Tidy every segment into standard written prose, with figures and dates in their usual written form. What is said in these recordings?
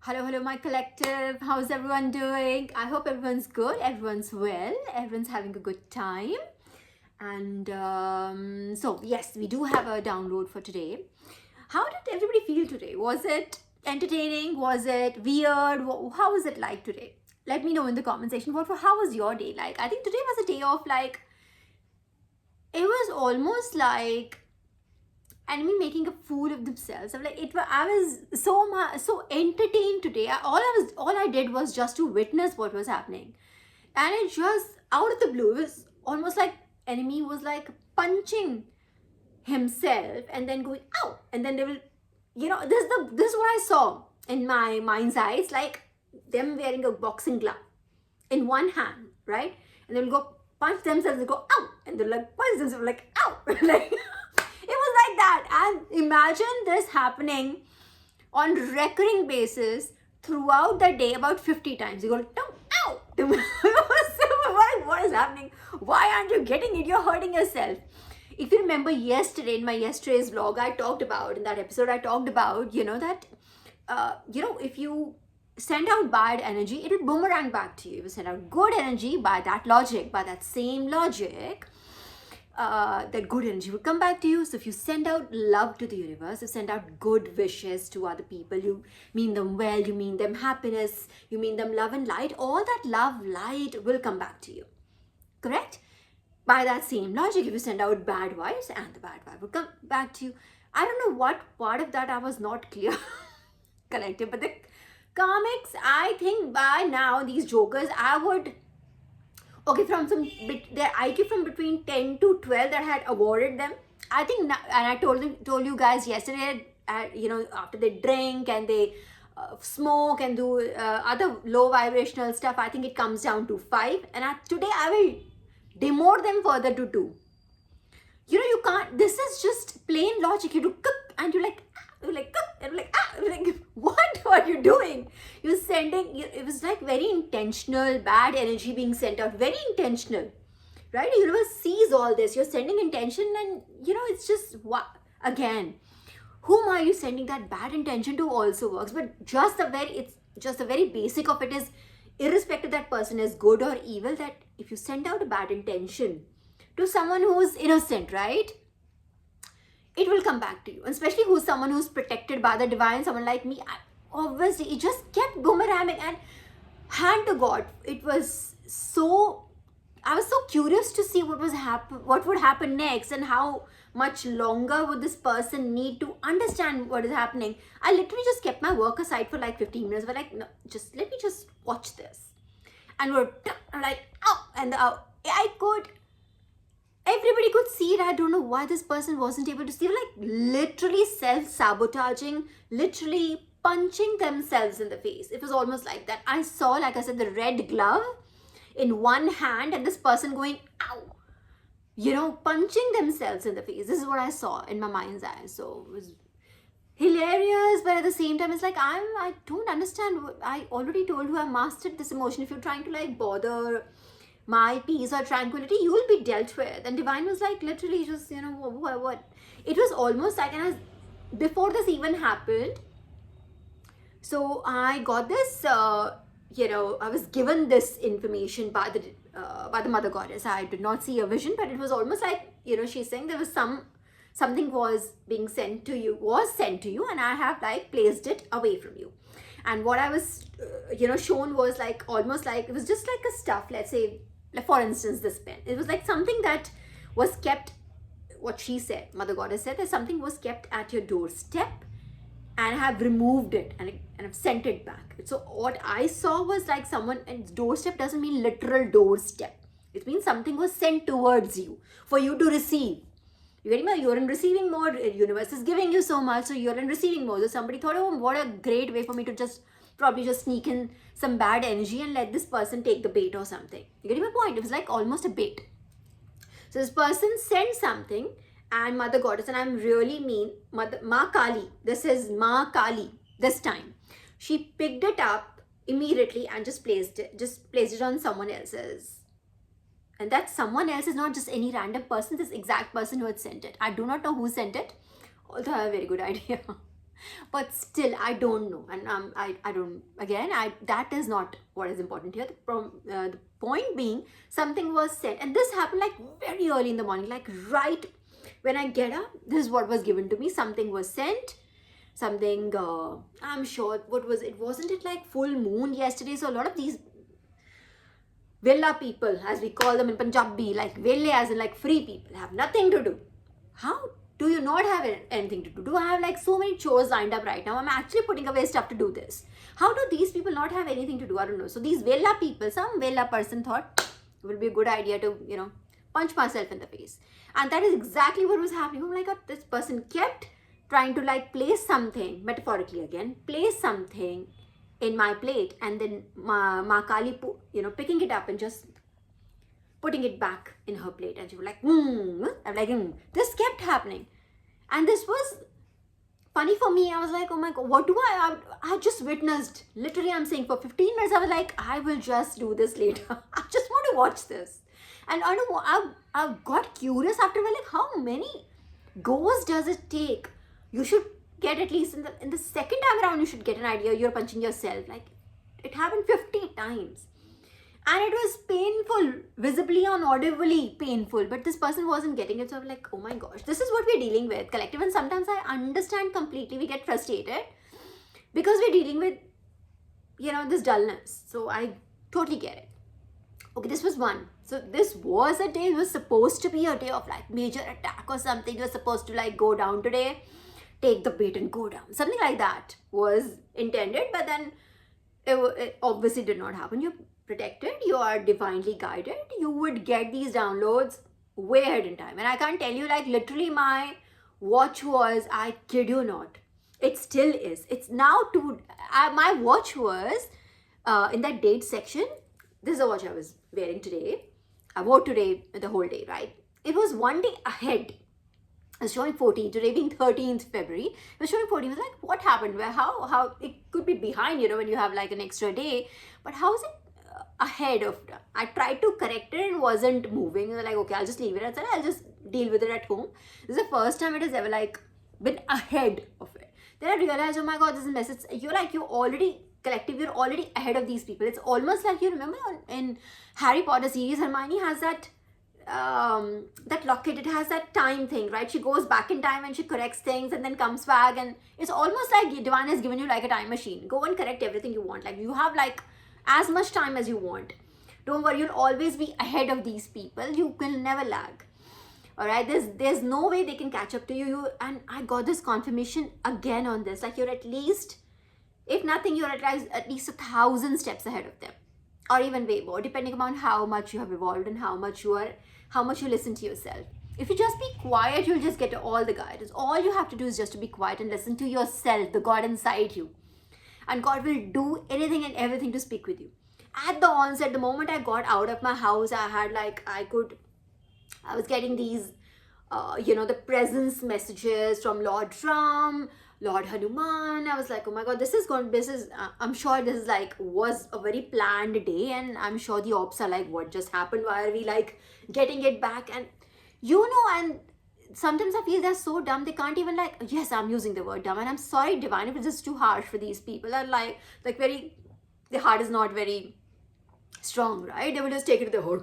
Hello, my collective. How's everyone doing? I hope everyone's good, everyone's well, everyone's having a good time. And so, yes, we do have a download for today. How did everybody feel today? Was it entertaining? Was it weird? How was it like today? Let me know in the comment section. How was your day like? I think today was a day of like, it was almost like enemy making a fool of themselves. I'm like I was so entertained today. All I did was just to witness what was happening, and it just out of the blue, it was almost like enemy was like punching himself and then going ow, and then they will, this is what I saw in my mind's eye. It's like them wearing a boxing glove in one hand, right, and they'll go punch themselves and go ow, and they're like punch themselves like ow, like it was like that. And imagine this happening on recurring basis throughout the day about 50 times. You go ow, what is happening? Why aren't you getting it? You're hurting yourself. If you remember yesterday, in my yesterday's vlog, I talked about, in that episode I talked about, that if you send out bad energy, it'll boomerang back to you. If you send out good energy, by that same logic, that good energy will come back to you. So if you send out love to the universe, you send out good wishes to other people, you mean them well, you mean them happiness, you mean them love and light, all that love, light will come back to you. Correct? By that same logic, if you send out bad vibes, and the bad vibe will come back to you. I don't know what part of that I was not clear, collective, but the comics, I think by now, these jokers, I would, okay, from their IQ from between 10 to 12 that had awarded them. I think now, and I told you guys yesterday, after they drink and they smoke and do other low vibrational stuff, I think it comes down to 5. And today I will demote them further to 2. You can't, this is just plain logic. You do cook and you're like, cook, and you're like, what are you doing? You're sending, it was like very intentional, bad energy being sent out, very intentional, right? The universe sees all this. You're sending intention, and it's just what, again, whom are you sending that bad intention to also works. But it's just the very basic of it is, irrespective that person is good or evil, that if you send out a bad intention to someone who's innocent, right, it will come back to you. And especially who's someone who's protected by the divine, someone like me, obviously it just kept boomeranging. And hand to God, it was so, I was so curious to see what would happen next, and how much longer would this person need to understand what is happening. I literally just kept my work aside for like 15 minutes, but like, no, just let me just watch this. And I'm like, oh, and everybody could see it. I don't know why this person wasn't able to see it. Like literally self-sabotaging, literally punching themselves in the face. It was almost like that. I saw, like I said, the red glove in one hand and this person going, ow, punching themselves in the face. This is what I saw in my mind's eye. So it was hilarious, but at the same time, it's like, I don't understand. I already told you I mastered this emotion. If you're trying to like bother my peace or tranquility, you will be dealt with. And divine was like literally just, what it was almost like, and before this even happened, so I got this, I was given this information by the mother goddess. I did not see a vision, but it was almost like, she's saying there was something was sent to you, and I have like placed it away from you. And what I was, shown was like almost like, it was just like a stuff, let's say, like for instance, this pen. It was like something that was kept, what she said, mother goddess said, that something was kept at your doorstep, and I have removed it and I've sent it back. So what I saw was like someone, and doorstep doesn't mean literal doorstep. It means something was sent towards you for you to receive. You getting me? You're in receiving mode. Universe is giving you so much, so you're in receiving mode. So somebody thought, oh, what a great way for me to just probably just sneak in some bad energy and let this person take the bait or something. You getting my point? It was like almost a bait. So this person sent something, and mother goddess, and I'm really mean, Ma Kali, this is Ma Kali this time, she picked it up immediately and just placed it on someone else's. And that someone else is not just any random person, this exact person who had sent it. I do not know who sent it, although I have a very good idea. But still, I don't know. And I don't, again, that is not what is important here. The point being, something was said. And this happened like very early in the morning, like right when I get up, this is what was given to me. Something was sent. Something, I'm sure, what was it? Wasn't it like full moon yesterday? So a lot of these Villa people, as we call them in Punjabi, like Velle as in like free people, have nothing to do. How do you not have anything to do? Do I have like so many chores lined up right now? I'm actually putting away stuff to do this. How do these people not have anything to do? I don't know. So these Villa people, some Villa person thought it would be a good idea to, punch myself in the face. And that is exactly what was happening. Oh my God, this person kept trying to like place something, metaphorically again, place something in my plate, and then Ma Kali, picking it up and just putting it back in her plate. And she was like, I'm like, this kept happening. And this was funny for me. I was like, oh my God, what do I just witnessed, literally I'm saying for 15 minutes, I was like, I will just do this later. I just want to watch this. And I don't know, I got curious after, like, how many goes does it take? You should get at least in the second time around, you should get an idea. You're punching yourself. Like, it happened 50 times. And it was painful, visibly and audibly painful. But this person wasn't getting it. So I'm like, oh my gosh, this is what we're dealing with, collective. And sometimes I understand completely. We get frustrated because we're dealing with, this dullness. So I totally get it. Okay, this was one. So this was a day, it was supposed to be a day of like major attack or something. It was supposed to like go down today, take the bait and go down. Something like that was intended, but then it obviously did not happen. You're protected, you are divinely guided. You would get these downloads way ahead in time. And I can't tell you, like, literally my watch was, I kid you not, it still is. It's now my watch was in that date section. This is the watch I was wearing today. I wore today the whole day, right? It was one day ahead. It was showing 14, today being 13th February. It was showing 14. I was like, what happened? Where, how it could be behind, when you have like an extra day. But how is it ahead of? I tried to correct it and wasn't moving. I was like, okay, I'll just leave it. I said, I'll just deal with it at home. This is the first time it has ever like been ahead of it. Then I realized, oh my God, this is a message. You're already collective, you're already ahead of these people. It's almost like, you remember in Harry Potter series, Hermione has that locket. It has that time thing, right? She goes back in time and she corrects things and then comes back, and it's almost like Divine has given you like a time machine. Go and correct everything you want. Like, you have like as much time as you want. Don't worry, you'll always be ahead of these people. You will never lag. All right, there's no way they can catch up to you. And I got this confirmation again on this. Like, you're at least, if nothing, you're at least 1,000 steps ahead of them, or even way more, depending upon how much you have evolved and how much you listen to yourself. If you just be quiet, you'll just get all the guidance. All you have to do is just to be quiet and listen to yourself, the God inside you. And God will do anything and everything to speak with you. At the onset, the moment I got out of my house, I was getting these, the presence messages from Lord Ram, Lord Hanuman. I was like, oh my God, I'm sure this is like, was a very planned day. And I'm sure the ops are like, what just happened? Why are we like getting it back? And and sometimes I feel they're so dumb, they can't even like, yes, I'm using the word dumb. And I'm sorry, Divine, if it's just too harsh for these people. Are like the heart is not very strong, right? They will just take it to the heart,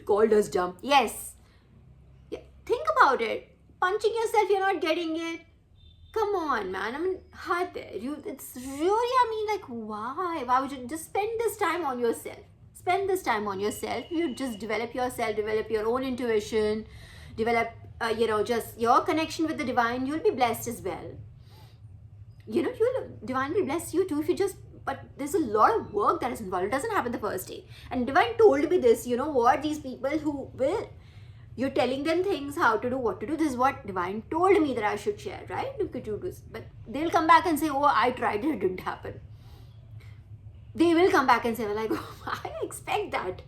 called us dumb. Yes. Yeah. Think about it. Punching yourself, you're not getting it. Come on, man. I mean, it's really, like, why? Why would you just spend this time on yourself? Spend this time on yourself. You just develop yourself, develop your own intuition, develop, just your connection with the divine. You'll be blessed as well. Divine will bless you too if you just, but there's a lot of work that is involved. It doesn't happen the first day. And Divine told me this, these people who will, you're telling them things, how to do, what to do. This is what Divine told me that I should share, right? You could do this. But they'll come back and say, oh, I tried it, it didn't happen. They will come back and say, like, oh, I expect that.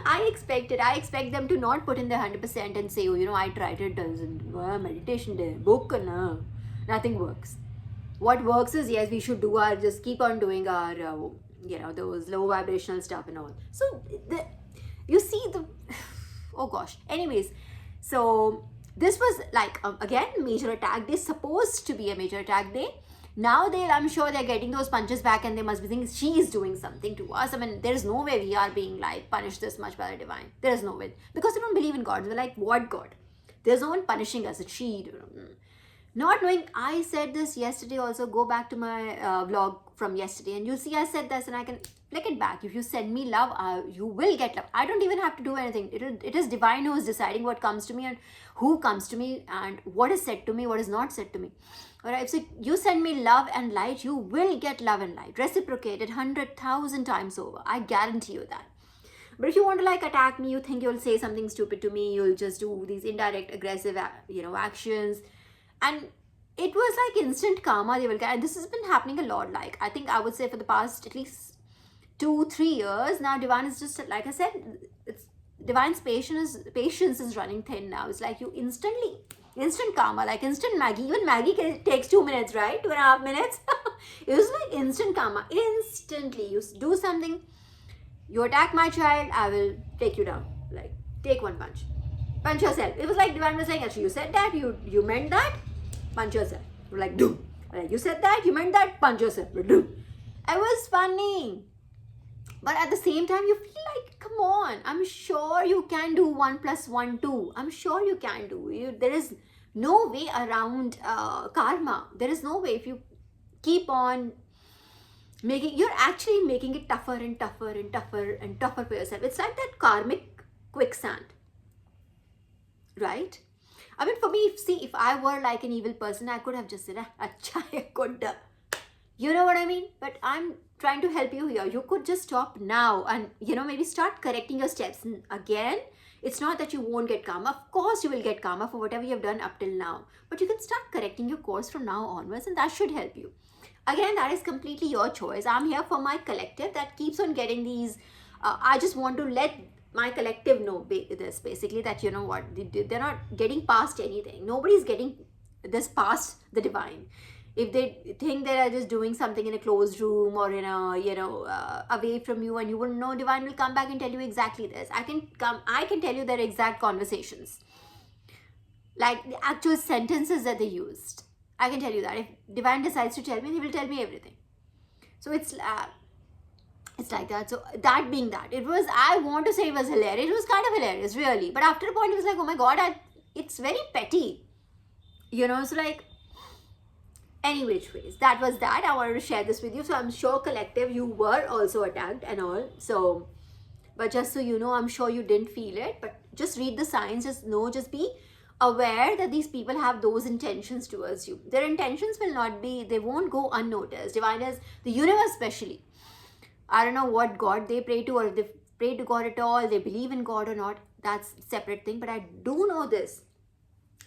I expect it. I expect them to not put in their 100% and say, oh, I tried it, doesn't. Meditation day, book, no. Nothing works. What works is, yes, we should do just keep on doing our, those low vibrational stuff and all. So, you see oh gosh. Anyways, so This was like, again, major attack day, supposed to be a major attack day. Now I'm sure they're getting those punches back and they must be thinking she is doing something to us. I mean, there's no way we are being like punished this much by the divine. There is no way. Because they don't believe in God. They're like, what God? There's no one punishing us. It's she. Not knowing, I said this yesterday also. Go back to my vlog from yesterday and you'll see I said this and I can click it back. If you send me love, you will get love. I don't even have to do anything. It is divine who is deciding what comes to me and who comes to me and what is said to me, what is not said to me. Alright, so you send me love and light, you will get love and light. Reciprocated 100,000 times over. I guarantee you that. But if you want to like attack me, you think you'll say something stupid to me, you'll just do these indirect aggressive actions. And it was like instant karma they will get. And this has been happening a lot. Like, I think I would say for the past at least 2-3 years now, divine is just, like I said, it's divine's patience is running thin now. It's like you instant karma, like instant Maggie. Even Maggie takes 2 minutes, right? 2.5 minutes. It was like instant karma. Instantly, you do something, you attack my child, I will take you down. Like, take one punch. Punch yourself. It was like divine was saying, actually, you said that, you meant that, punch yourself. We're like, do. Like, you said that, you meant that, punch yourself. Do. It was funny. But at the same time, you feel like, come on, I'm sure you can do 1 + 1 2. I'm sure you can do. There is no way around karma. There is no way. If you keep on you're actually making it tougher and tougher and tougher and tougher for yourself. It's like that karmic quicksand, right? I mean, for me, if I were like an evil person, I could have just said, acha, I could. You know what I mean? But I'm trying to help you here. You could just stop now and, maybe start correcting your steps. Again, it's not that you won't get karma. Of course, you will get karma for whatever you've done up till now. But you can start correcting your course from now onwards and that should help you. Again, that is completely your choice. I'm here for my collective that keeps on getting these. I just want to let my collective know this, basically, that you know what, they're not getting past anything. Nobody's getting this past the divine. If they think they are just doing something in a closed room or in a away from you and you wouldn't know, divine will come back and tell you exactly this. I can tell you their exact conversations, like the actual sentences that they used. I can tell you that. If divine decides to tell me, he will tell me everything. So it's like that. So that being that, I want to say it was hilarious. It was kind of hilarious, really. But after a point, it was like, oh my God, it's very petty. So like, any which ways, that was that. I wanted to share this with you. So I'm sure collective, you were also attacked and all. So, but just so you know, I'm sure you didn't feel it. But just read the signs. Just be aware that these people have those intentions towards you. Their intentions they won't go unnoticed. Divine is the universe, especially. I don't know what God they pray to, or if they pray to God at all, they believe in God or not. That's a separate thing. But I do know this,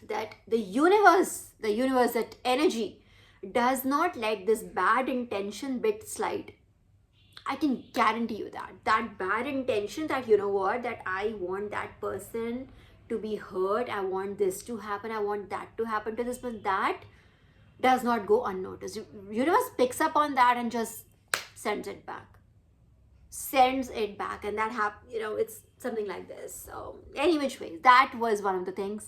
that the universe, that energy, does not let this bad intention bit slide. I can guarantee you that bad intention, that that I want that person to be hurt, I want this to happen, I want that to happen to this person, that does not go unnoticed. Universe picks up on that and just sends it back, and that it's something like this. So any which way, that was one of the things.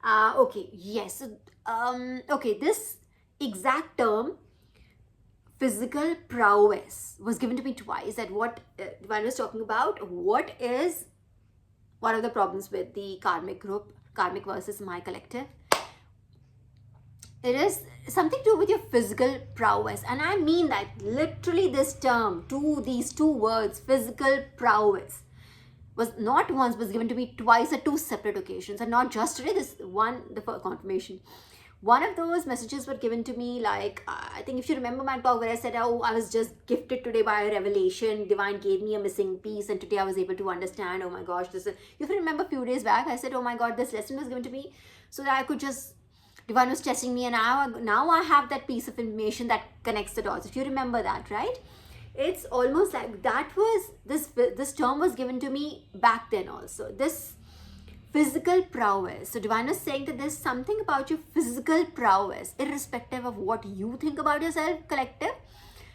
Okay, yes. Okay, this exact term, physical prowess, was given to me twice. That what Divine was talking about. What is one of the problems with the karmic group, karmic versus my collective? It is something to do with your physical prowess. And I mean that literally, this term, these two words, physical prowess, was not once, was given to me twice at 2 separate occasions. And not just today, the first confirmation. One of those messages were given to me, like, I think if you remember my talk where I said, oh, I was just gifted today by a revelation. Divine gave me a missing piece and today I was able to understand, oh my gosh, if you remember a few days back, I said, oh my God, this lesson was given to me so that I could just, Divine was testing me, and now I have that piece of information that connects the dots. If you remember that, right? It's almost like that was, this term was given to me back then also. This physical prowess. So Divine is saying that there's something about your physical prowess, irrespective of what you think about yourself, collective.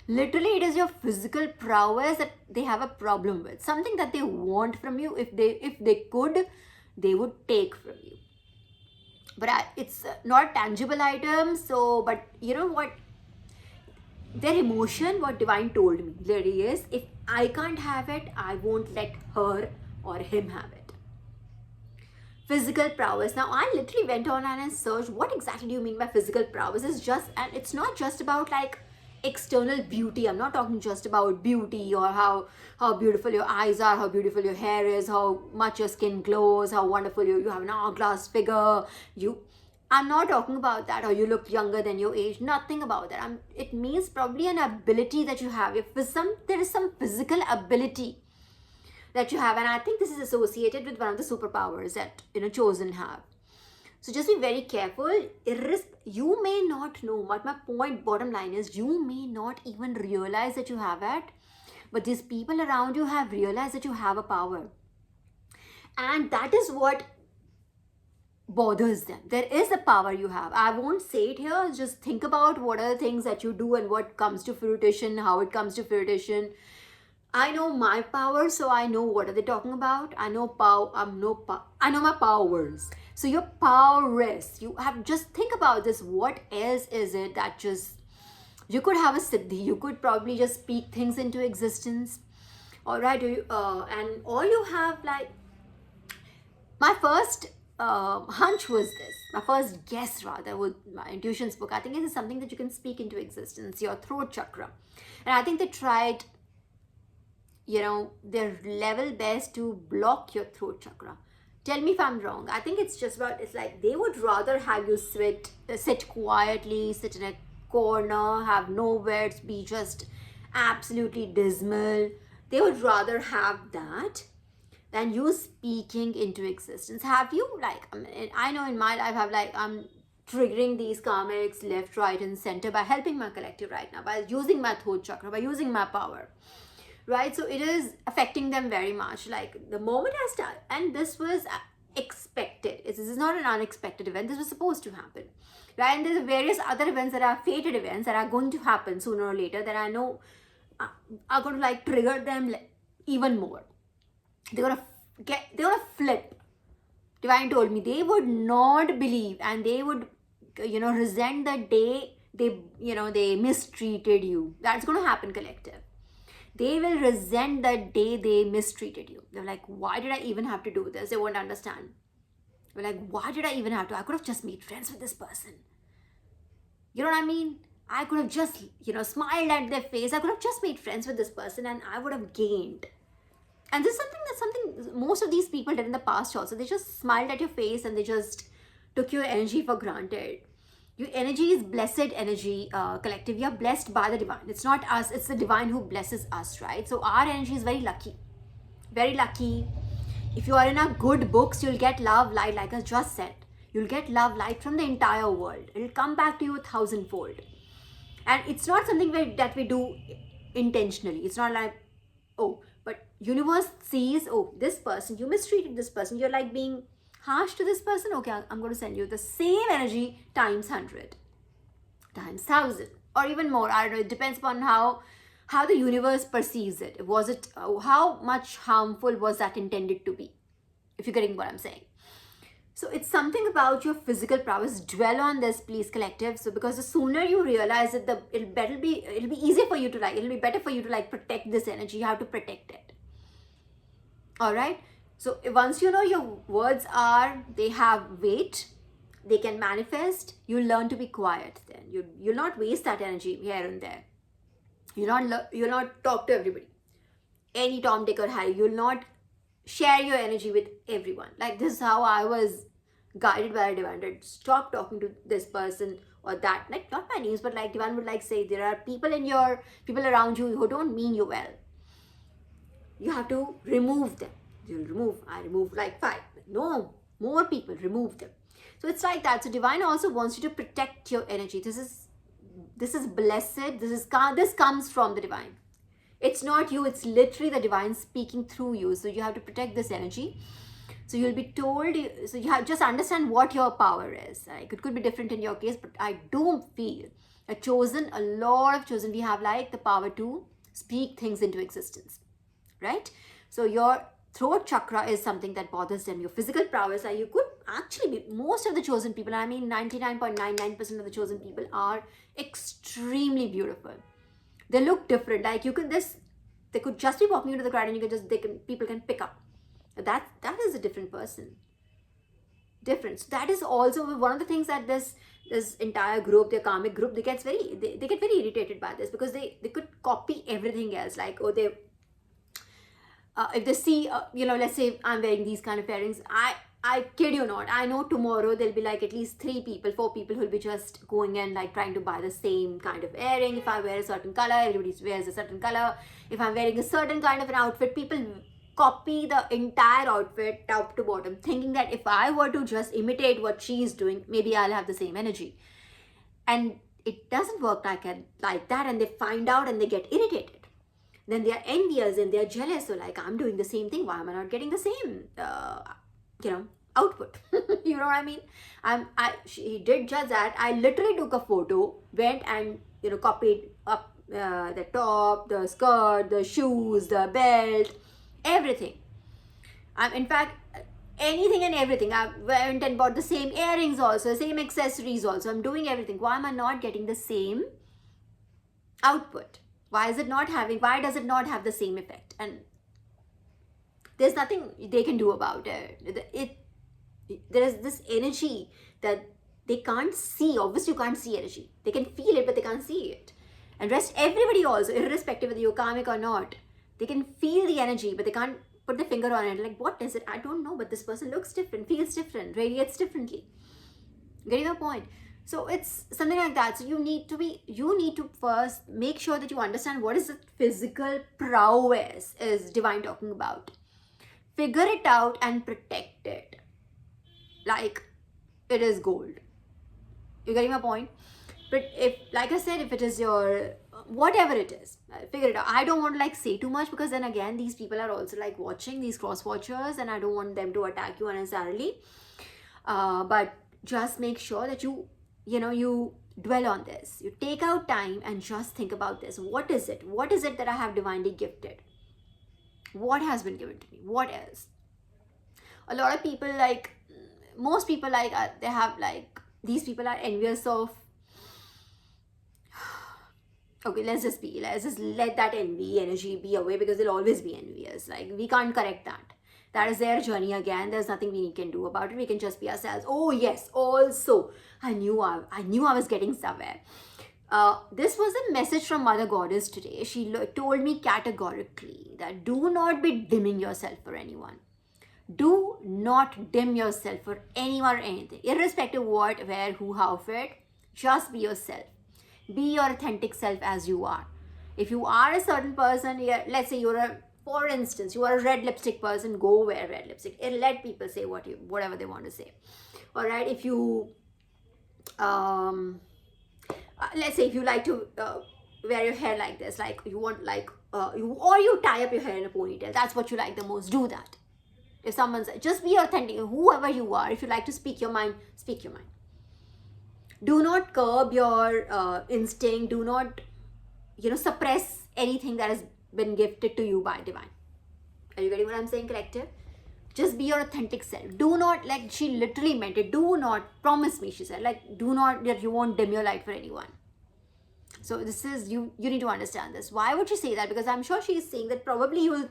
Literally, it is your physical prowess that they have a problem with. Something that they want from you. If they could, they would take from you. but it's not tangible items. So, but you know what? Their emotion, what divine told me literally is, if I can't have it, I won't let her or him have it. Physical prowess. Now I literally went on and I searched what exactly do you mean by physical prowess. It's just, and it's not just about like external beauty. I'm not talking just about beauty or how beautiful your eyes are, how beautiful your hair is, how much your skin glows, how wonderful you have an hourglass figure. I'm not talking about that, or you look younger than your age. Nothing about that. It means probably an ability that you have. There is some physical ability that you have, and I think this is associated with one of the superpowers that chosen have. So just be very careful. You may not know, but my bottom line is, you may not even realize that you have it, but these people around you have realized that you have a power, and that is what bothers them. There is a power you have. I won't say it here. Just think about what are the things that you do and what comes to fruition, how it comes to fruition. I know my power, so I know what are they talking about. I know I know my powers. So your powers, you have, just think about this. What else is it that just, you could have a siddhi, you could probably just speak things into existence. All right, and all you have, like, my first hunch was this, my first guess rather, with my intuition's book. I think it is something that you can speak into existence, your throat chakra. And I think they tried their level best to block your throat chakra. Tell me if I'm wrong. I think it's just about, it's like they would rather have you sit quietly, sit in a corner, have no words, be just absolutely dismal. They would rather have that than you speaking into existence. Have you, like, I know in my life I'm triggering these karmics left, right, and center by helping my collective right now, by using my throat chakra, by using my power. Right, so it is affecting them very much. Like, the moment I start, and this was expected. This is not an unexpected event. This was supposed to happen, right? And there's various other events that are fated events that are going to happen sooner or later that I know are going to like trigger them even more. They're gonna flip. Divine told me they would not believe, and they would resent the day they mistreated you. That's going to happen, collective. They will resent the day they mistreated you. They're like, why did I even have to do this? They won't understand. They're like, why did I even have to? I could have just made friends with this person. You know what I mean? I could have just, smiled at their face. I could have just made friends with this person and I would have gained. And this is something most of these people did in the past also. They just smiled at your face and they just took your energy for granted. Your energy is blessed energy, collective. You are blessed by the divine. It's not us, it's the divine who blesses us, right? So our energy is very lucky. Very lucky. If you are in a good books, you'll get love, light, like I just said. You'll get love, light from the entire world. It'll come back to you 1,000-fold. And it's not something that we do intentionally. It's not like, oh, but universe sees, oh, this person, you mistreated this person. You're like being harsh to this person. Okay, I'm going to send you the same energy times 100, times 1,000, or even more. I don't know. It depends upon how the universe perceives it. Was it, how much harmful was that intended to be? If you're getting what I'm saying. So it's something about your physical prowess. Dwell on this, please, collective. So because the sooner you realize it, it'll be easier for you to it'll be better for you to protect this energy. You have to protect it. All right. So once you know your words they have weight, they can manifest, you learn to be quiet. Then you'll not waste that energy here and there. You'll not talk to everybody, any Tom, Dick, or Harry. You'll not share your energy with everyone. Like, this is how I was guided by a divine. Stop talking to this person or that. Like, not by names, but like divine would say, there are people around you who don't mean you well. You have to remove them. I removed like 5. No, more people, remove them. So it's like that. So divine also wants you to protect your energy. This is blessed. This comes from the divine. It's not you, it's literally the divine speaking through you. So you have to protect this energy. So you'll be told, so you have just understand what your power is. Like, it could be different in your case, but I do feel a lot of chosen, we have like the power to speak things into existence, right? So your throat chakra is something that bothers them. Your physical prowess, actually most of the chosen people, I mean 99.99% of the chosen people, are extremely beautiful. They look different. Like they could just be walking into the crowd and people can pick up. That is a different person. Different. So that is also one of the things that this entire group, their karmic group, they get very irritated by this, because they could copy everything else. Like, oh, they if they see, let's say I'm wearing these kind of earrings, I kid you not, I know tomorrow there'll be like at least 4 people who'll be just going and like trying to buy the same kind of earring. If I wear a certain color, everybody wears a certain color. If I'm wearing a certain kind of an outfit, people copy the entire outfit top to bottom, thinking that if I were to just imitate what she's doing, maybe I'll have the same energy. And it doesn't work like that, and they find out and they get irritated. Then they are envious and they are jealous. So like, I'm doing the same thing, why am I not getting the same output? You know what I mean? He did just that. I literally took a photo, went and copied up the top, the skirt, the shoes, the belt, everything. In fact, anything and everything. I went and bought the same earrings also, same accessories also. I'm doing everything. Why am I not getting the same output? Why does it not have the same effect? And there's nothing they can do about it. There is this energy that they can't see. Obviously, you can't see energy. They can feel it, but they can't see it. And everybody also, irrespective whether you're karmic or not, they can feel the energy, but they can't put the finger on it. Like, what is it? I don't know, but this person looks different, feels different, radiates differently. Getting the point? So it's something like that. So you need to first make sure that you understand what is the physical prowess is divine talking about. Figure it out and protect it like it is gold. You getting my point? But if, like I said, if it is your whatever it is, figure it out. I don't want to like say too much, because then again, these people are also like watching, these cross watchers, and I don't want them to attack you unnecessarily. But just make sure that you dwell on this. You take out time and just think about this. What is it? What is it that I have divinely gifted? What has been given to me? What else? A lot of people, like most people, like they have like, these people are envious of. Okay, let's just let that envy energy be away, because they'll always be envious. Like, we can't correct that. That is their journey again. There's nothing we can do about it. We can just be ourselves. Oh yes, also, I knew I was getting somewhere. This was a message from Mother Goddess today. She told me categorically that do not be dimming yourself for anyone. Do not dim yourself for anyone or anything. Irrespective of what, where, who, how fit, just be yourself. Be your authentic self as you are. If you are a certain person, let's say for instance, you are a red lipstick person, go wear red lipstick and let people say whatever they want to say. All right. If you, let's say if you like to wear your hair like this, like you want you tie up your hair in a ponytail, that's what you like the most, do that. If someone says, just be authentic, whoever you are. If you like to speak your mind, speak your mind. Do not curb your instinct. Do not, suppress anything that has been gifted to you by divine. Are you getting what I'm saying, collective? Just be your authentic self. Do not, like she literally meant it, do not, promise me, she said, like, do not, that you won't dim your light for anyone. So this is, you need to understand this. Why would she say that? Because I'm sure she's saying that probably you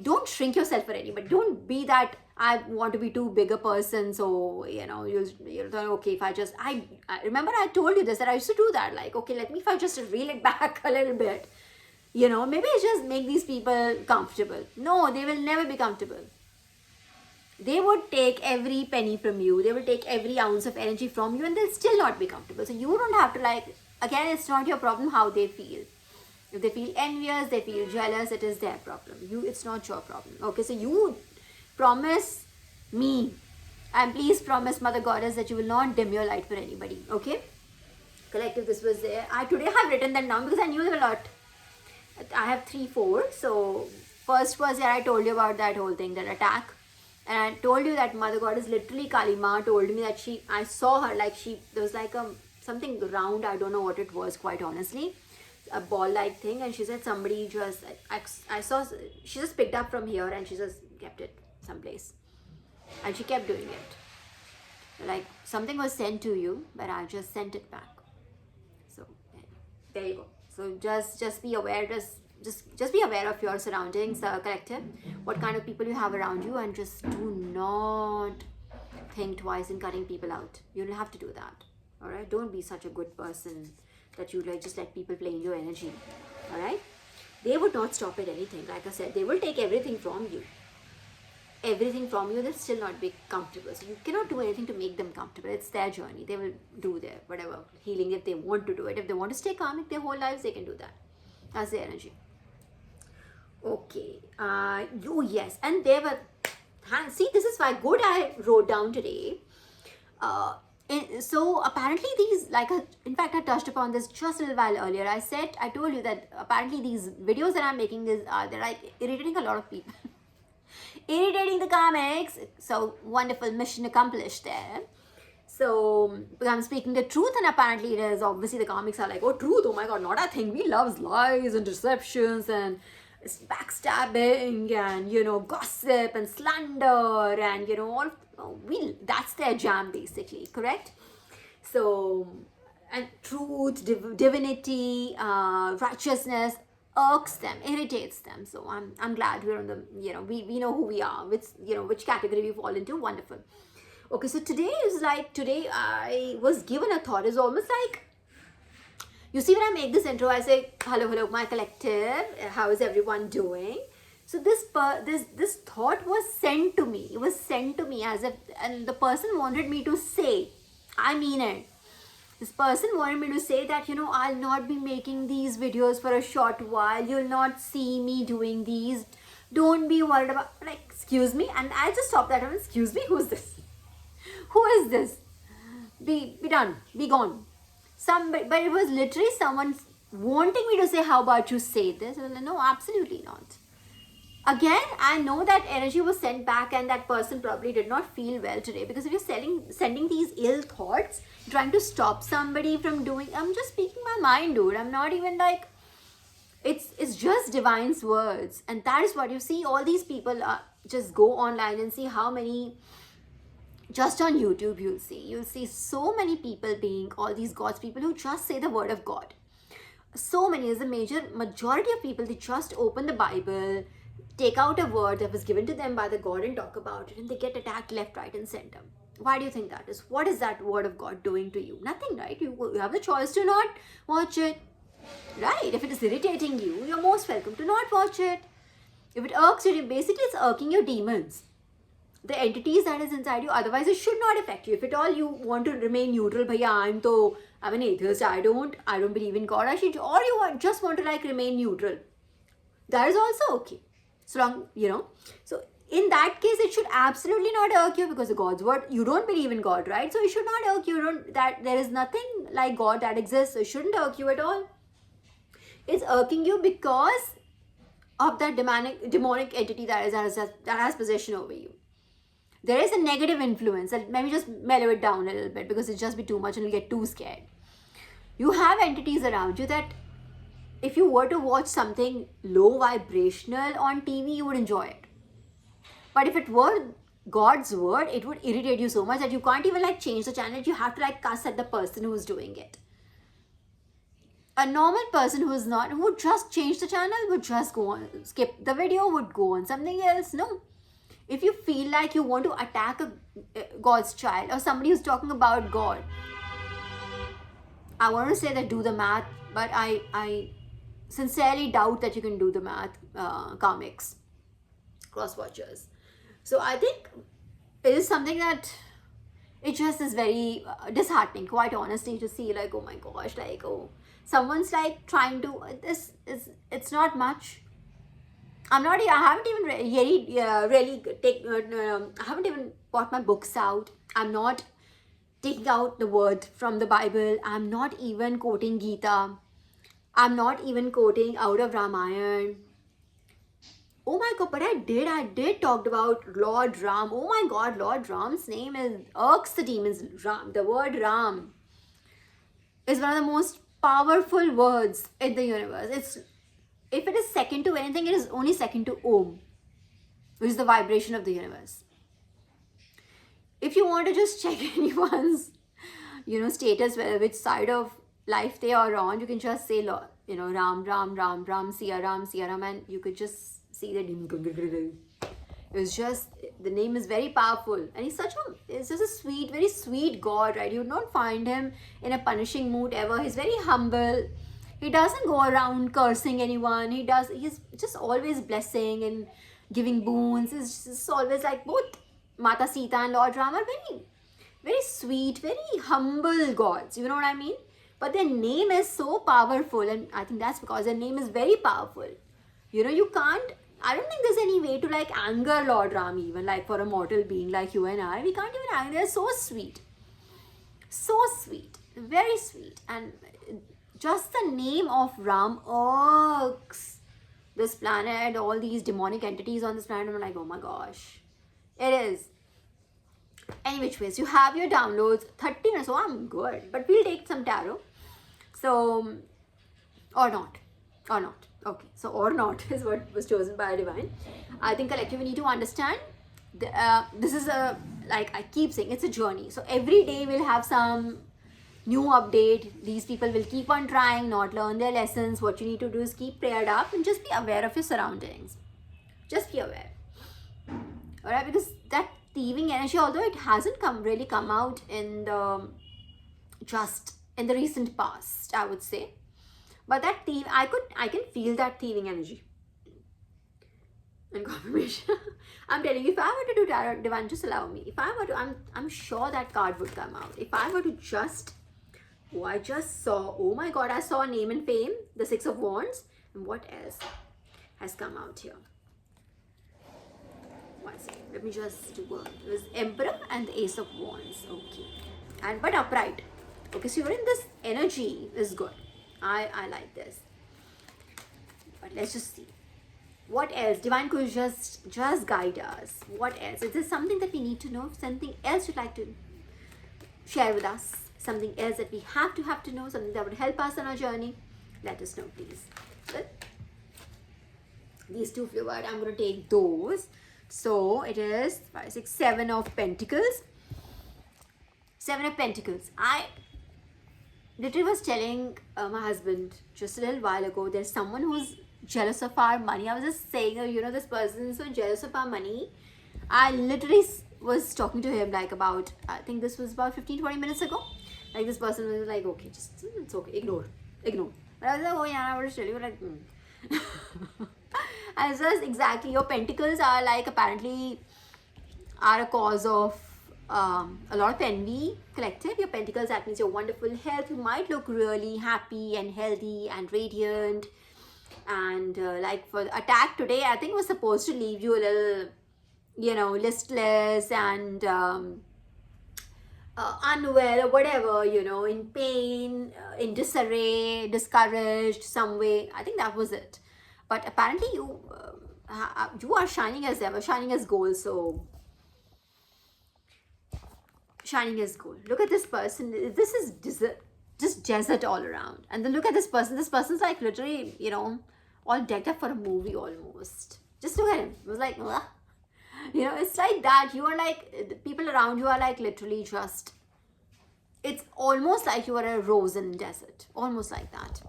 don't shrink yourself for anybody. Don't be that, I want to be too big a person, so you're okay, if I remember I told you this, that I used to do that, like, okay, if I just reel it back a little bit, maybe I just make these people comfortable. No, they will never be comfortable. They would take every penny from you, they will take every ounce of energy from you, and they'll still not be comfortable. So you don't have to, like, again, it's not your problem how they feel. If they feel envious, they feel jealous, it is their problem. It's not your problem. Okay, so you promise me, and please promise Mother Goddess, that you will not dim your light for anybody. Okay, collective, this was there. Today I have written them down because I knew there were a lot. I have 3-4. So first was, I told you about that whole thing, that attack, and I told you that Mother Goddess, literally Kali Ma, told me that I saw her, like there was like something round, I don't know what it was, quite honestly, a ball like thing, and she said somebody just, I saw, she just picked up from here and she just kept it someplace. And she kept doing it. Like something was sent to you, but I just sent it back. So there you go. So just be aware, just be aware of your surroundings, collective, what kind of people you have around you, and just do not think twice in cutting people out. You don't have to do that. All right, don't be such a good person that you like just let people play in your energy. All right, they would not stop at anything. Like I said, they will take everything from you. Everything from you, they'll still not be comfortable. So you cannot do anything to make them comfortable. It's their journey. They will do their whatever healing if they want to do it. If they want to stay karmic their whole lives, they can do that. That's their energy. Okay. Yes. And there were, see, this is why good I wrote down today. So apparently these, in fact, I touched upon this just a little while earlier. I told you that apparently these videos that I'm making, they're like irritating a lot of people. Irritating the comics. So wonderful, mission accomplished there. So I'm speaking the truth, and apparently it is. Obviously the comics are like, oh, truth, oh my god, not a thing. We love lies and deceptions and backstabbing and gossip and slander and all. That's their jam basically, correct? So, and truth, divinity, righteousness irks them, irritates them. So I'm glad we're on the, we know who we are, which category we fall into. Wonderful. Okay, so today I was given a thought. It's almost like, you see, when I make this intro, I say, hello, my collective, how is everyone doing? So this thought was sent to me. It was sent to me as if, and the person wanted me to say, I mean it. This person wanted me to say that, I'll not be making these videos for a short while. You'll not see me doing these. Don't be worried about, like, excuse me. And I just stopped that. Excuse me, who's this? Who is this? Be done. Be gone. But it was literally someone wanting me to say, how about you say this? And no, absolutely not. Again, I know that energy was sent back and that person probably did not feel well today, because if you're sending these ill thoughts, trying to stop somebody from doing, I'm just speaking my mind, dude. I'm not even like, it's just divine's words. And that is what you see. All these people just go online and see how many, just on YouTube, you'll see so many people being all these God's people who just say the word of God. So many, is a majority of people, they just open the Bible, take out a word that was given to them by the God and talk about it, and they get attacked left, right, and center. Why do you think that is? What is that word of God doing to you? Nothing, right? You have the choice to not watch it, right? If it is irritating you, you're most welcome to not watch it. If it irks you, basically it's irking your demons, the entities that is inside you. Otherwise, it should not affect you. If at all you want to remain neutral, bhaiya, I'm an atheist, I don't believe in God, or you just want to remain neutral, that is also okay. So long, so in that case, it should absolutely not irk you, because the God's word, you don't believe in God, right? So it should not irk you. That there is nothing like God that exists, so it shouldn't irk you at all. It's irking you because of that demonic entity that has possession over you. There is a negative influence. Let me just mellow it down a little bit, because it'll just be too much and you'll get too scared. You have entities around you that, if you were to watch something low vibrational on TV, you would enjoy it. But if it were God's word, it would irritate you so much that you can't even change the channel. You have to cuss at the person who is doing it. A normal person who would just change the channel, would just go on, skip the video, would go on something else. No. If you feel like you want to attack God's child or somebody who's talking about God, I want to say that do the math, but I sincerely doubt that you can do the math, comics, cross-watchers. So I think it is something that it just is very disheartening, quite honestly, to see oh my gosh, someone's trying to, it's not much. I haven't even bought my books out. I'm not taking out the word from the Bible. I'm not even quoting Gita. I'm not even quoting out of Ramayana. Oh my god, but I did talk about Lord Ram. Oh my god, Lord Ram's name irks the demons. Ram, the word Ram is one of the most powerful words in the universe. If it is second to anything, it is only second to Om, which is the vibration of the universe. if you want to just check anyone's, status, whether which side of life they are on, you can just say, Ram, Ram, Ram, Ram, Siya Ram, and you could just see the name. It's just, the name is very powerful, and he's just a sweet, very sweet God, right? You would not find him in a punishing mood ever. He's very humble. He doesn't go around cursing anyone. He's just always blessing and giving boons. He's just always like, both Mata Sita and Lord Ram are very, very sweet, very humble gods. You know what I mean? But their name is so powerful, and I think that's because their name is very powerful. You can't, I don't think there's any way to like anger Lord Ram, even like for a mortal being like you and I. We can't even anger. They're so sweet. So sweet. Very sweet. And just the name of Ram irks this planet, all these demonic entities on this planet. I'm like, oh my gosh. It is. Any which ways, you have your downloads, 30 minutes, so I'm good. But we'll take some tarot. So, or not. Okay, so or not is what was chosen by Divine. I think collective, we need to understand, this is like I keep saying, it's a journey. So every day we'll have some new update. These people will keep on trying, not learn their lessons. What you need to do is keep prayed up and just be aware of your surroundings. Just be aware. Alright, because that thieving energy, although it hasn't really come out in the recent past, I would say. But that I can feel that thieving energy. And confirmation. I'm telling you, if I were to do tarot, Divine, just allow me. If I were to, I'm sure that card would come out. If I were to I just saw, oh my God, I saw a name and fame, the Six of Wands. And what else has come out here? One second, let me just do it. Was Emperor and the Ace of Wands. Okay. But upright. Okay, so you're in this energy is good. I like this. But let's just see. What else? Divine could just guide us. What else? Is there something that we need to know? Something else you'd like to share with us? Something else that we have to know? Something that would help us on our journey? Let us know, please. Good. These two flew out. I'm going to take those. So it is 5, 6, 7 of Pentacles. 7 of Pentacles. I literally was telling my husband just a little while ago, there's someone who's jealous of our money. I was just saying, this person is so jealous of our money. I literally was talking to him like about, I think this was about 15-20 minutes ago. Like this person was like, okay, it's okay, ignore. But I was like, oh yeah, I was really like, And it's just exactly, your pentacles are like apparently are a cause of a lot of envy, collective. Your pentacles, that means your wonderful health. You might look really happy and healthy and radiant. And like for the attack today, I think was supposed to leave you a little, listless and unwell or whatever, in pain, in disarray, discouraged some way. I think that was it. But apparently you are shining as ever, shining as gold. So shining as gold. Look at this person. This is just desert all around. And then look at this person. This person's like literally, all decked up for a movie almost. Just look at him. It was like, ugh. It's like that. You are like, the people around you are like literally just, it's almost like you are a rose in desert. Almost like that.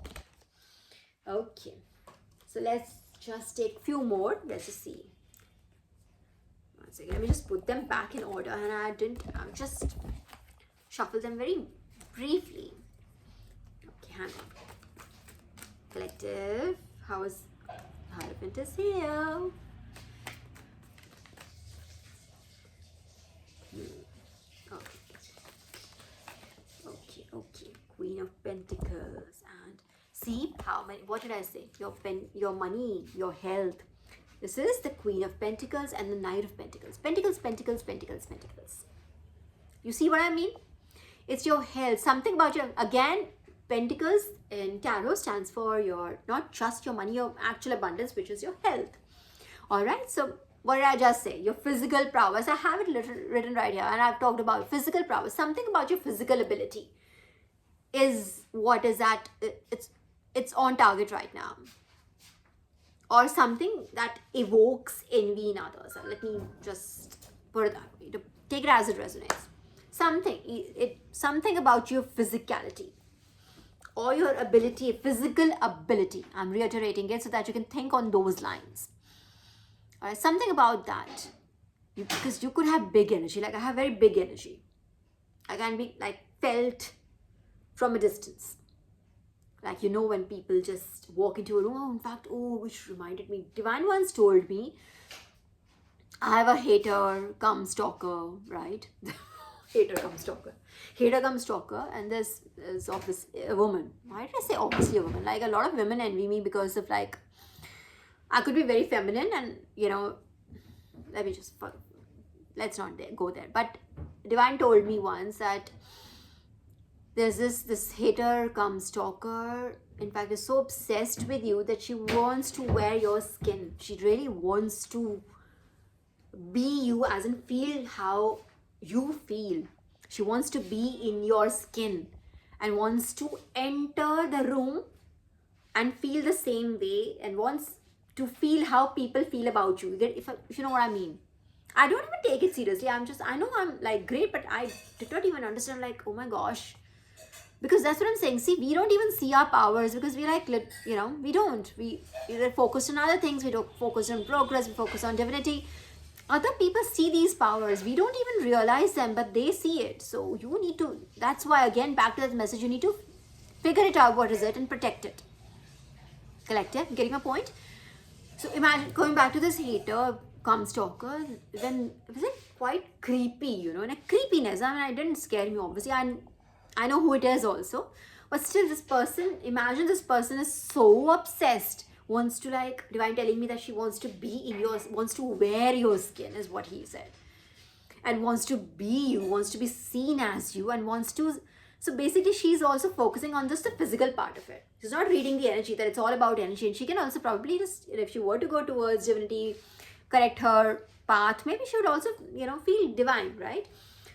Okay. So let's just take a few more. Let's just see. One second. Let me just put them back in order. And I just shuffle them very briefly. Okay, hang on. Collective. How is Hierophant is here? Okay. Queen of Pentacles. And see how many, what did I say? Your money, your health. This is the Queen of Pentacles and the Knight of Pentacles. Pentacles. You see what I mean? It's your health. Something about your, again, Pentacles in tarot stands for your, not just your money, your actual abundance, which is your health. Alright, so what did I just say? Your physical prowess. I have it written right here, and I've talked about physical prowess. Something about your physical ability is what is that, it's on target right now. Or something that evokes envy in others. Let me just put it that way. Take it as it resonates. Something about your physicality or your ability, physical ability. I'm reiterating it so that you can think on those lines. All right, something about that. Because you could have big energy. Like I have very big energy. I can be like felt from a distance. Like, you know, when people just walk into a room. Oh, in fact, which reminded me. Divine once told me, I have a hater come stalker, right? Hater come stalker. Hater come stalker. And there's obviously a woman. Why did I say obviously a woman? Like a lot of women envy me because of like, I could be very feminine and, you know, let's not go there. But Divine told me once that there's this hater come stalker, in fact, is so obsessed with you that she wants to wear your skin. She really wants to be you, as in feel how you feel. She wants to be in your skin and wants to enter the room and feel the same way and wants to feel how people feel about you. If you know what I mean. I don't even take it seriously. I know I'm like great, but I did not even understand like, oh my gosh. Because that's what I'm saying. See, we don't even see our powers because we like, you know, we don't. We either focused on other things. We don't focus on progress. We focus on divinity. Other people see these powers. We don't even realize them, but they see it. So you need to, that's why again, back to that message, you need to figure it out, what is it, and protect it. Collective, getting a point? So imagine, going back to this hater come stalker, then it was like quite creepy, you know, and a creepiness. I mean, it didn't scare me, obviously. I know who it is also. But still, this person, imagine this person is so obsessed, wants to like, Divine telling me that she wants to be in yours, wants to wear your skin, is what he said. And wants to be you, wants to be seen as you, and wants to, so basically she's also focusing on just the physical part of it. She's not reading the energy, that it's all about energy. And she can also probably just, if she were to go towards divinity, correct her path, maybe she would also, you know, feel divine, right?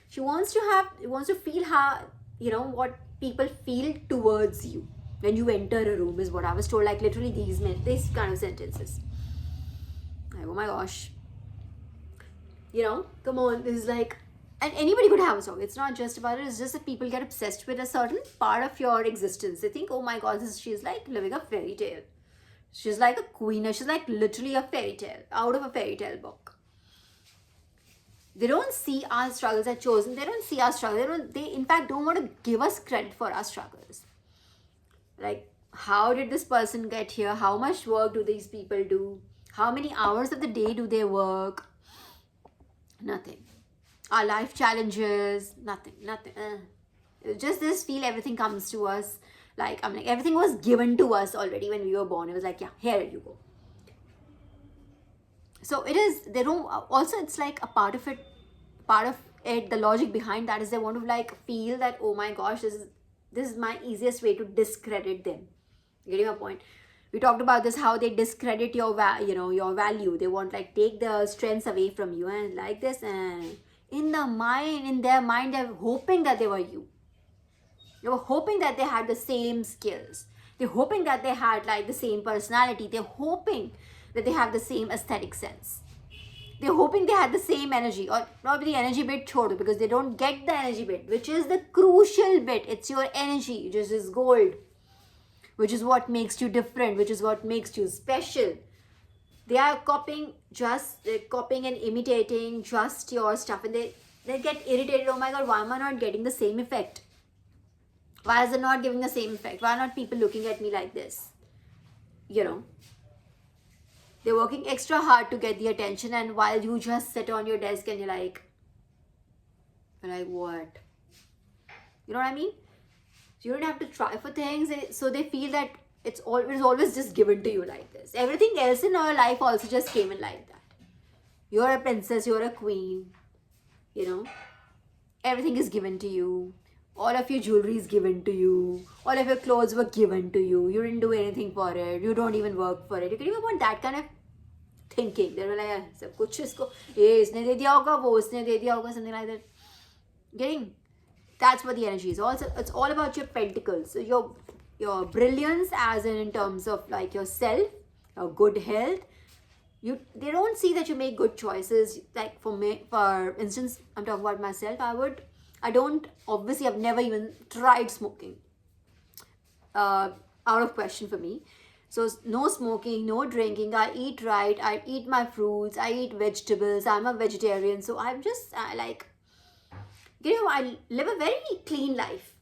She wants to feel how, you know, what people feel towards you when you enter a room, is what I was told. Like literally these kind of sentences. Like, oh my gosh. You know, come on, this is like, and anybody could have a song. It's not just about it. It's just that people get obsessed with a certain part of your existence. They think, oh my God, she's like living a fairy tale. She's like a queen. She's like literally a fairy tale, out of a fairy tale book. They don't see our struggles as chosen. They don't see our struggles. They in fact don't want to give us credit for our struggles. Like, how did this person get here? How much work do these people do? How many hours of the day do they work? Nothing. Our life challenges, nothing. Just this feel everything comes to us. Like, I'm like, everything was given to us already when we were born. It was like, yeah, here you go. So it is, they don't, also it's like a part of it, the logic behind that is they want to like feel that, oh my gosh, this is my easiest way to discredit them. You getting my point? We talked about this, how they discredit your your value. They want like take the strengths away from you, and like this, and in their mind they're hoping that they were you. They were hoping that they had the same skills. They're hoping that they had like the same personality. They're hoping that they have the same aesthetic sense. They're hoping they had the same energy, or probably the energy bit chodo, because they don't get the energy bit, which is the crucial bit. It's your energy, which is gold, which is what makes you different, which is what makes you special. They are copying and imitating just your stuff, and they get irritated. Oh my God, why am I not getting the same effect? Why is it not giving the same effect? Why are not people looking at me like this? You know, they're working extra hard to get the attention, and while you just sit on your desk and you're like what? You know what I mean? So you don't have to try for things, so they feel that it's always just given to you like this. Everything else in our life also just came in like that. You're a princess, you're a queen, you know, everything is given to you. All of your jewelry is given to you. All of your clothes were given to you. You didn't do anything for it. You don't even work for it. You can even want that kind of thinking. They were like, सब कुछ इसको ये इसने दे दिया होगा, वो इसने दे दिया होगा, something like that. Getting, that's what the energy is. Also, it's all about your pentacles. So your brilliance, as in terms of like yourself, your good health, they don't see that you make good choices. Like for me, for instance, I'm talking about myself. I've never even tried smoking. Out of question for me. So no smoking, no drinking. I eat right. I eat my fruits. I eat vegetables. I'm a vegetarian. So I live a very clean life.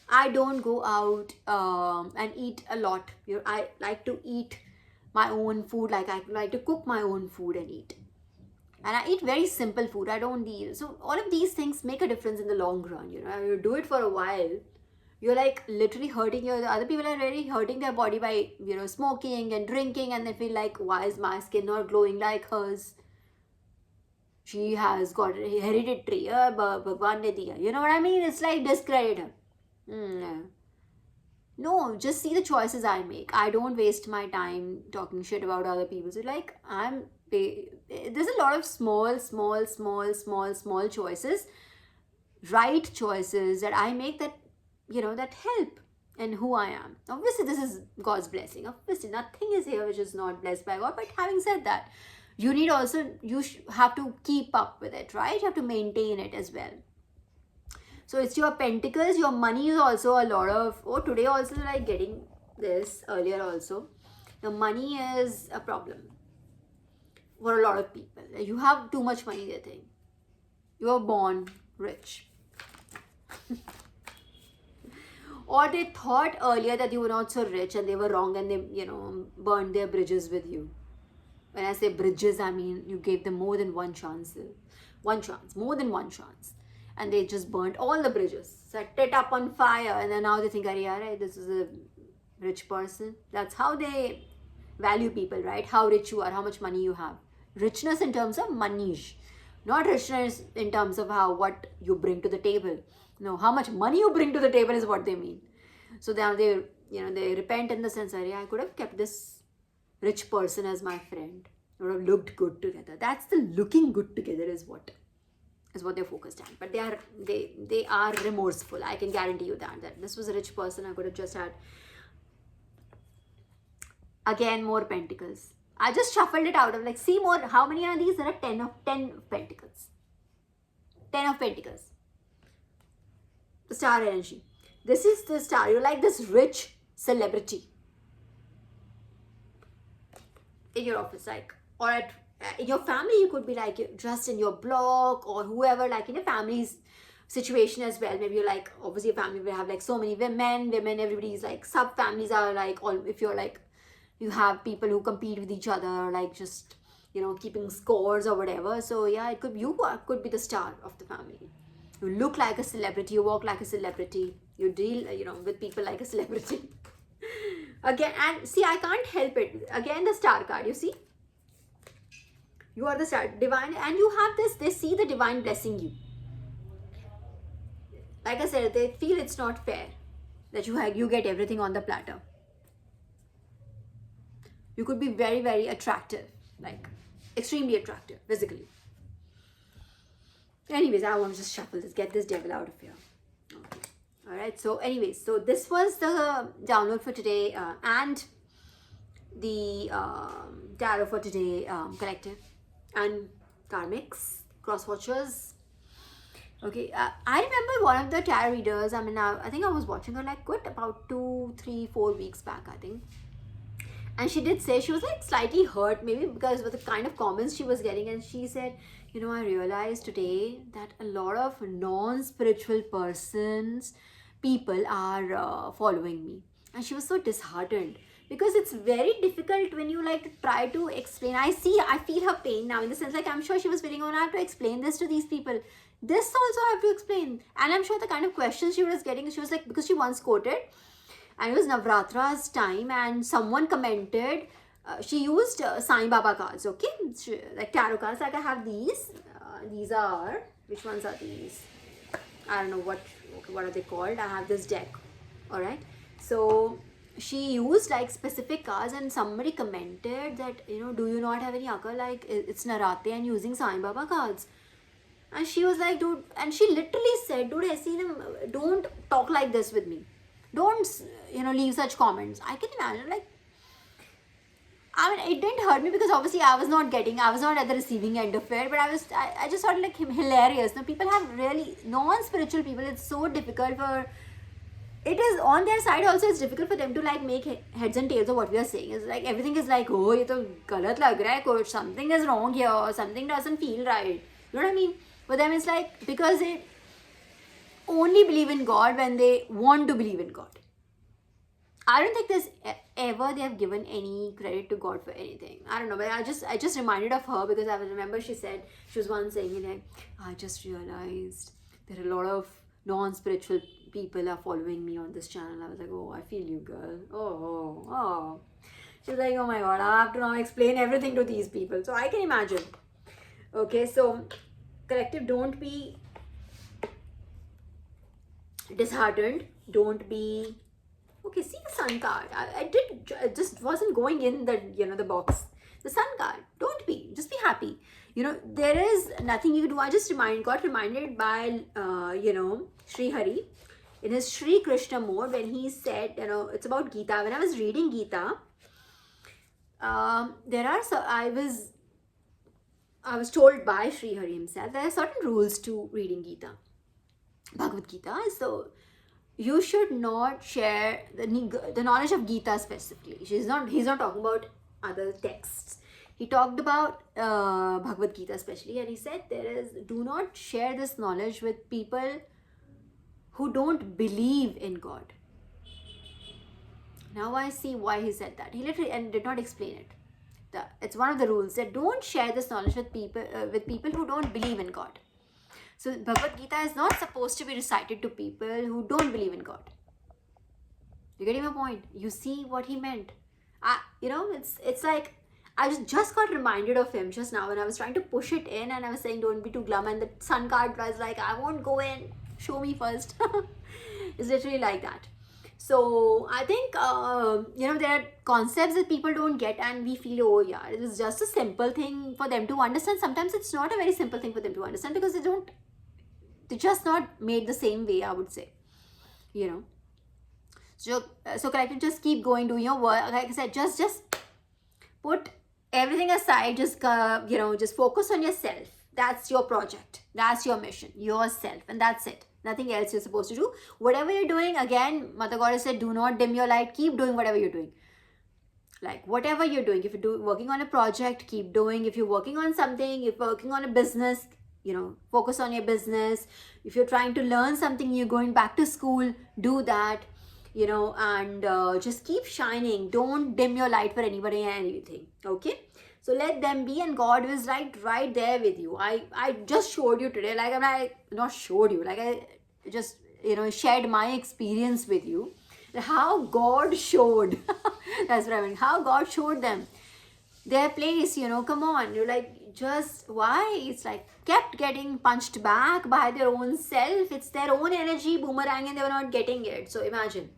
I don't go out and eat a lot. I like to eat my own food. Like I like to cook my own food and eat. And I eat very simple food. I don't eat. So all of these things make a difference in the long run. You do it for a while. You're like literally hurting the other people are really hurting their body by, smoking and drinking, and they feel like, why is my skin not glowing like hers? She has got hereditary. Bhagwan ne diya. You know what I mean? It's like discredit her. No, just see the choices I make. I don't waste my time talking shit about other people. So there's a lot of small choices, right choices that I make that, that help in who I am. Obviously, this is God's blessing. Obviously, nothing is here which is not blessed by God. But having said that, you have to keep up with it, right? You have to maintain it as well. So it's your pentacles, your money is also a lot of, today also like getting this earlier also. The money is a problem for a lot of people. You have too much money, they think. You were born rich. Or they thought earlier that you were not so rich and they were wrong and they, burned their bridges with you. When I say bridges, I mean you gave them more than one chance. More than one chance. And they just burnt all the bridges, set it up on fire, and then now they think, this is a rich person. That's how they value people, right? How rich you are, how much money you have. Richness in terms of money, not richness in terms of what you bring to the table. No, how much money you bring to the table is what they mean. So now they repent in the sense, I could have kept this rich person as my friend. We would have looked good together. That's the looking good together is what they're focused on. But they are remorseful. I can guarantee you that this was a rich person. I could have just had, again, more pentacles. I just shuffled it out of see more. How many are these? There are 10 of pentacles. 10 of pentacles. The star energy. This is the star. You're like this rich celebrity in your office, or in your family. You could be just in your block or whoever, in a family's situation as well. Maybe you're obviously a family will have so many women, everybody's sub families are all, if you're you have people who compete with each other, just keeping scores or whatever. So yeah, it could could be the star of the family. You look like a celebrity, you walk like a celebrity, you deal with people like a celebrity. Again, and see, I can't help it. Again, the star card, you see, you are the star, divine, and you have this, they see the divine blessing you. Like I said, they feel it's not fair that you get everything on the platter. You could be very, very attractive, extremely attractive physically. Anyways, I want to just shuffle this, get this devil out of here. Okay. All right. So anyways, so this was the download for today, and the tarot for today, collective and karmics, cross watchers. Okay, I remember one of the tarot readers. I think I was watching her about 2, 3, 4 weeks back, I think. And she did say she was slightly hurt, maybe because of the kind of comments she was getting. And she said, I realized today that a lot of non-spiritual people are following me. And she was so disheartened because it's very difficult when you try to explain. I feel her pain now, in the sense I'm sure she was feeling, I have to explain this to these people. This also I have to explain. And I'm sure the kind of questions she was getting, she was because she once quoted, and it was Navratra's time, and someone commented, she used Sai Baba cards, okay? Tarot cards, I have these. These are, which ones are these? I don't know what are they called. I have this deck, all right? So she used specific cards, and somebody commented that, do you not have any akal? It's Narate and using Sai Baba cards. And she was dude, and she literally said, dude, I see them, don't talk like this with me. Don't, leave such comments. I can imagine, I mean, it didn't hurt me because obviously I was not at the receiving end of it, but I just thought like him hilarious. Now, people have really non-spiritual people, it's so difficult for, it is on their side also, it's difficult for them to like make heads and tails of what we are saying. It's like everything is like, oh, ye to galat lag raha hai coach, something is wrong here, or something doesn't feel right. You know what I mean? For them, it's like, because they only believe in God when they want to believe in God. I don't think there's ever they have given any credit to God for anything. I don't know, but I just reminded of her because I remember she was once saying like, I just realized there are a lot of non-spiritual people are following me on this channel. I was like, oh, I feel you, girl. Oh. She's like, oh my God, I have to now explain everything to these people. So I can imagine. Okay, so collective, don't be disheartened. Don't be... Okay, see the sun card. I just wasn't going in the box. The sun card. Don't be. Just be happy. There is nothing you can do. I just got reminded by, Sri Hari in his Sri Krishna mode when he said, it's about Gita. When I was reading Gita, I was told by Sri Hari himself there are certain rules to reading Gita, Bhagavad Gita. So you should not share the knowledge of Gita specifically. He's not talking about other texts. He talked about Bhagavad Gita especially, and he said do not share this knowledge with people who don't believe in God. Now I see why he said that. He literally and did not explain it. It's one of the rules that don't share this knowledge with people who don't believe in God. So Bhagavad Gita is not supposed to be recited to people who don't believe in God. You getting my point? You see what he meant. It's like I just got reminded of him just now when I was trying to push it in and I was saying don't be too glum, and the sun card was like, I won't go in, show me first. It's literally like that. So I think there are concepts that people don't get and we feel, oh yeah, it is just a simple thing for them to understand. Sometimes it's not a very simple thing for them to understand because they're just not made the same way, I would say. So collective, just keep going, do your work. Like I said, just put everything aside, just focus on yourself. That's your project, that's your mission, yourself, and that's it. Nothing else you're supposed to do. Whatever you're doing, again, Mother Goddess said, do not dim your light. Keep doing whatever you're doing. Like whatever you're doing, if you're working on a project, keep doing. If you're working on something, if you're working on a business, focus on your business. If you're trying to learn something, you're going back to school, do that, and just keep shining. Don't dim your light for anybody and anything. Okay. So let them be, and God is right there with you. I just showed you today, like I not showed you, like I just shared my experience with you, how God showed. That's what I mean. How God showed them their place. Come on, you're like, just why? It's like kept getting punched back by their own self. It's their own energy boomerang, and they were not getting it. So imagine.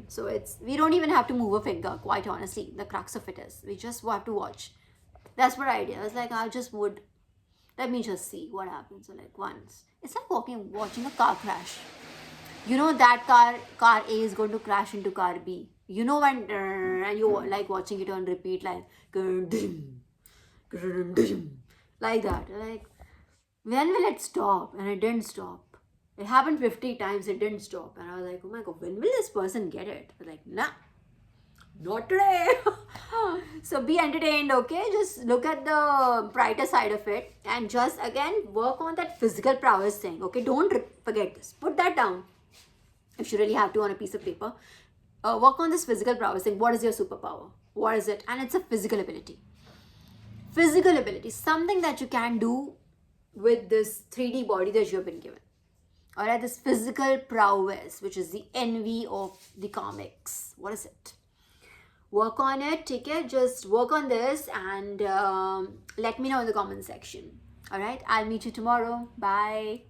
So we don't even have to move a finger, quite honestly. The crux of it is we just have to watch. That's what I did. I was like, let me just see what happens. So like once, it's like watching a car crash. That car A is going to crash into car B. When and you like watching it on repeat, like like that. Like, when will it stop? And it didn't stop. It happened 50 times, it didn't stop. And I was like, oh my God, when will this person get it? I was like, nah, not today. So be entertained, okay? Just look at the brighter side of it and just again work on that physical prowess thing, okay? Don't forget this. Put that down if you really have to on a piece of paper. Work on this physical prowess thing. What is your superpower? What is it? And it's a physical ability. Physical ability, something that you can do with this 3D body that you have been given. Alright, this physical prowess, which is the envy of the comics. What is it? Work on it, take it, just work on this and let me know in the comment section. Alright, I'll meet you tomorrow. Bye.